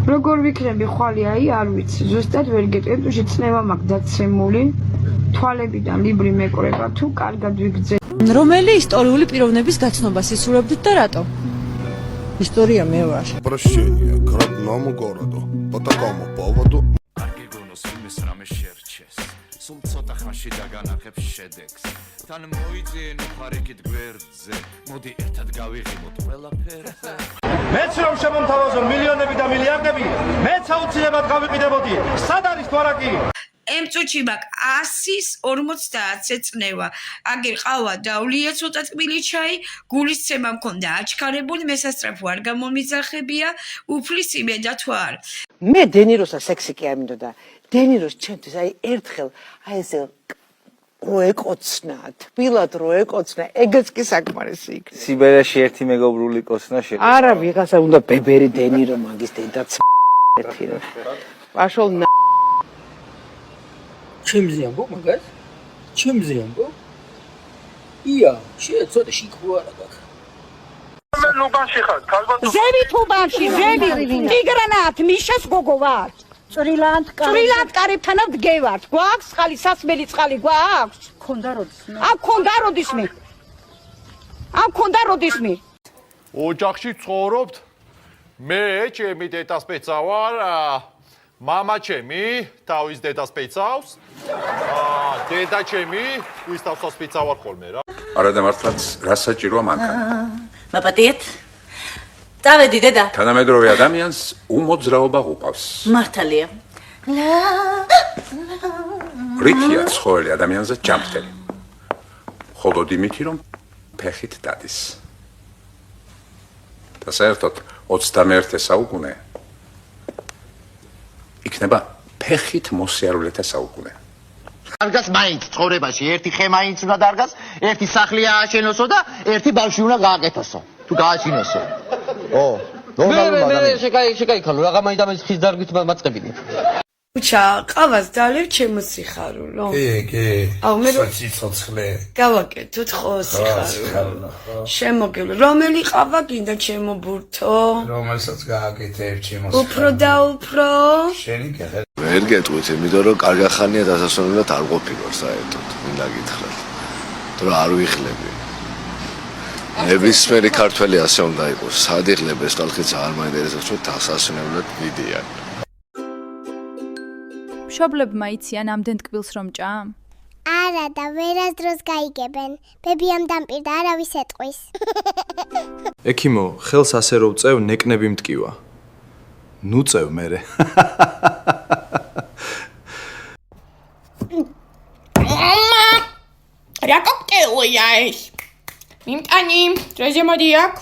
როგორ ვიქნები ხვალე აი არ ვიცი ზუსტად ვერ გეტყვი თუ შეცნევა მაქვს დაცემული თვალებიდან ლიბრი მეკრება თუ კარგად ვიგრძე რომელი ისტორიული პიროვნების გაცნობას ისურვებდით და რატო? История მე ვარ. Прощение, к родному городу, по такому поводу. სულ ცოტა ხანში დაგანახებ შედეგს თან მოიძიენ უხარიკით გვერდზე მოდი ერთად გავიღიმოთ ყველაფერზე მეც რომ შემომთავაზო მილიონები და მილიარდები მეც აუცილებლად გავიყიდებოდი სად არის თვარაკი ემწუჩი მაქვს 150 ეწნევა აგერ ყავა დავლია ცოტა ტკბილი ჩაი გულისცემა მქონდა აჩქარებული მესასწრაფო არ გამომიძახებია უფლის იმედა თუ არ მე დენიროსა სექსი კი არ მინდოდა დენიროს ჩემთვის აი ერთხელ აი ესე როეკოცნა თბილად როეკოცნა ეგეც კი საკმარისი იქნება სიბერიაში ერთი მეგობრული კოცნა შეიძლება არა ვიღაცა უნდა ბებერი დენირო მაგის დედაც ერთი რა პაშოლ ჩემზე ამბო მაგას ჩემზე ამბო ია შეეცოდა შიქროარა გაქვს ლუბანში ხარ ზევი თუბანში ზევი ტიგრანათ მიშას გოგო ვარ წრილანდ კარებთანავ დგევართ გვაქვს ხალი სასმელი წყალი გვაქვს ქონდა როდისმე ოჯახში ცხოვრობთ მე ჩემი დედასპეცა ვარ მამა ჩემი თავის დედას პეცავს დედა ჩემი ვის თავსას პეცა ვარ ხოლმე რა არა და მართლაც რა საჭიროა მანქანა მაპატიეთ დავედი დედა თანამედროვე ადამიანს უმოძრაობა უყავს მართალია რითია ცხოველი ადამიანზე ჯამრთელი ხოლო იმითი რომ ფეხით დადის და საერთოდ 21 საუკუნე იქნება ფეხით მოსიარულეთა საუკუნე. დარგას მაინც ცხოვრებაში ერთი ხე მაინც უნდა დარგას, ერთი სახლი ააშენოსო და ერთი ბავშვი უნდა გააკეთოსო. თუ გააჩინოსო. მე შეკაიქალო, რაღა მაინც ხის დარგვით მაწყებინე. უჩა, ყავას დალევ ჩემო სიხარულო. კი. აუ მე ცოცხლე. გავაკეთოთ ხო სიხარულო. შემოგევლო. რომელი ყავა გინდა ჩემო ბურთო? რომელსაც გააკეთებ ჩემო სიხარულო. უფრო და უფრო. შენი გეხე. ვერ გეტყვით, იმიტომ რომ კარგახანია დასასვენებლად არ ყოფილვარ საერთოდ, მინდა გითხრათ. თუ არ ვიხლები. ნებისმიერი ქართველი ასე უნდა იყოს. სად იხლებ ეს ხალხიც არ მაინტერესებს, რომ დასასვენებლად მიდიან. მშობლებმა იციან ამდენ ტკბილს რომ ჭამ? არა და ვერასდროს გაიგებენ. ბებიამ დამპირდა არავის ეტყვის. ექიმო, ხელს ასე რომ წევ ნეკნები მტკივა. ნუ წევ მერე. რა კოქტეილია ეს? მიმტანი, დროზე მოდი აქ.